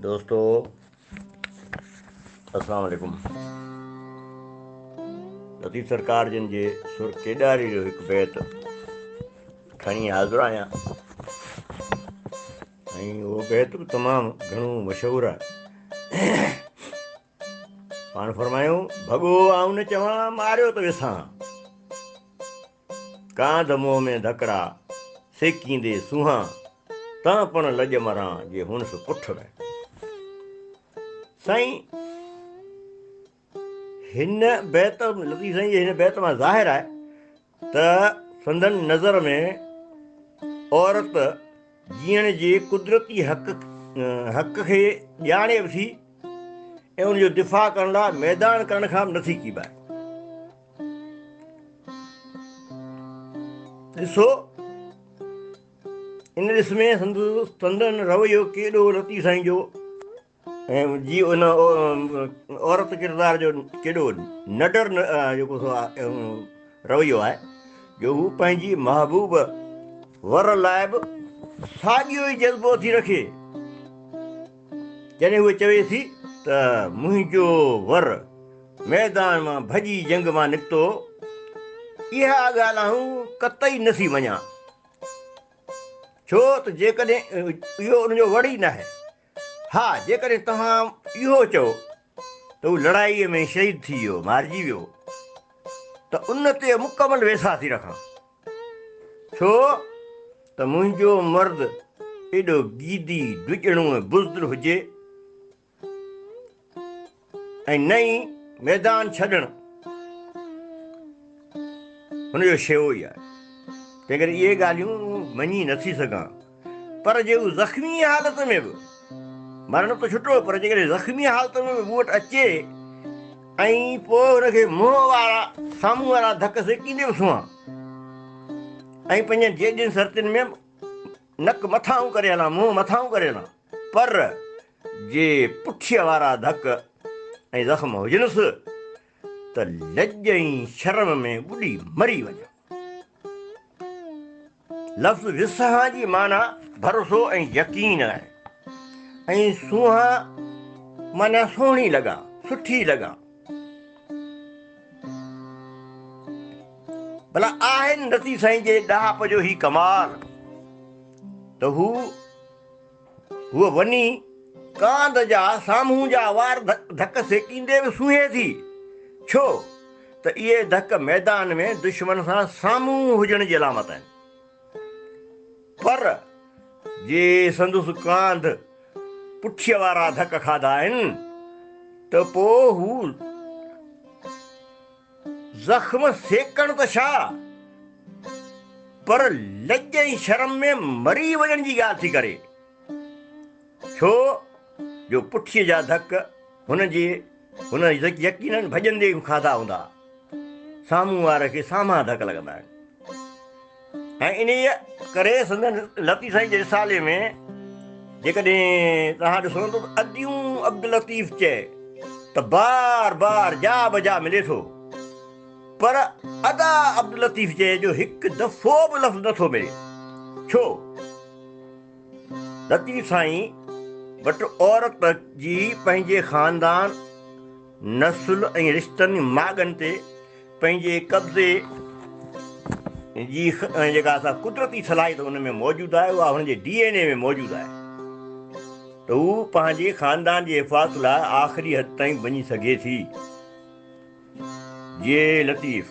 दोस्तों अस्सलाम वालेकुम। लतीफ़ सरकार जिन जे सुर केॾारी जो हिकु बैत खणी हाज़िर आहियां ऐं उहो बैत बि तमामु घणो मशहूरु आहे। पाण फरमायूं भॻो आऊं न चवां मारियो त विसां, कांध मोह में धकड़ा सेकींदे सुहां, तां पण लॼ मरां जे हुनस पुठ में। साईं हिन बैत लतीफ़ साईं जे हिन बैत मां ज़ाहिर आहे त संदन नज़र में औरत जीअण जे कुदरती हक़ खे ॼाणे बि थी ऐं उनजो दिफ़ा करण लाइ मैदान करण खां बि नथी कीबाए। ॾिसो इन ॾिस में संदन रवैयो केॾो लतीफ़ साईं जो ऐं जी उन औरत किरदार जो केॾो नडर जेको रवैयो आहे जो हू पंहिंजी महबूब वर लाइ बि साॻियो ई जज़्बो थी रखे। जॾहिं उहे चवे थी त मुंहिंजो वर मैदान मां भॼी जंग मां निकितो, इहा ॻाल्हि कतई नथी मञा, छो त जेकॾहिं इहो उनजो वड़ ई न आहे। हा, जेकॾहिं तव्हां इहो चओ त हू लड़ाईअ में शहीद थी वियो, मारिजी वियो, त उन ते मुकमल वेसा थी रखां, छो त मुंहिंजो मर्द एॾो गीदी ॾुजणो बुज़दिल हुजे ऐं न ई मैदान छॾणु हुनजो शेवो ई आहे। तंहिं करे इहे ॻाल्हियूं मञी नथी सघां। पर जे हू ज़ख़्मी हालत में बि मरण त छुटो, पर जेकॾहिं ज़ख़्मी हालत में बि मूं वटि अचे ऐं पोइ हुनखे मुंहं वारा साम्हूं वारा धक सेकींदे बि सुहां ऐं पंहिंजनि जेॾियुनि सर्तियुनि में नक मथां करे हलां, मुंहुं मथां करे हलां, पर जे पुठीअ वारा धक ऐं ज़ख़्म हुजनिसि त लॼ ऐं शर्म में ॿुॾी मरी वञा। लफ़्ज़ विसहां जी माना भरोसो ऐं यकीन आहे ऐं सुहां माना सुहिणी लॻा, सुठी लॻा। भला आहिनि लतीफ़ साईं जे ॾाप जो ही कमाल त हूअ वञी कांध जा साम्हूं जा वार धक सेकींदे बि सूहे थी, छो त इहे धक मैदान में दुश्मन सां साम्हूं हुजण जी अलामत आहिनि। पर जे संदुसि कांध पुठीअ वारा धक खाधा आहिनि त पोइ हू ज़ख़्म सेकण त छा, पर लॼ ऐं शर्म में मरी वञण जी ॻाल्हि थी करे, छो जो पुठीअ जा धक हुन यकीननि भॼंदे खाधा हूंदा, साम्हूं वारे खे साम्हां धक लॻंदा आहिनि। ऐं इन करे संदन लतीफ़ साईं जे रिसाले में जेकॾहिं तव्हां ॾिसो त अदियूं अब्दुल लतीफ़ चए त बार बार जा बजा मिले थो, पर अदा अब्दुल लतीफ़ चए जो हिकु दफ़ो बि लफ़्ज़ नथो मिले, छो लतीफ़ साईं वटि औरत जी पंहिंजे ख़ानदान नस्ल ऐं रिश्तनि माॻनि ते पंहिंजे कब्ज़े जी जेका असां कुदरती सलाहियत हुन में मौजूदु आहे, उहा हुनजे DNA में मौजूदु आहे, त हू पंहिंजे ख़ानदान जे हिफ़ाज़त लाइ आख़िरी हद ताईं वञी सघे थी। ये लतीफ़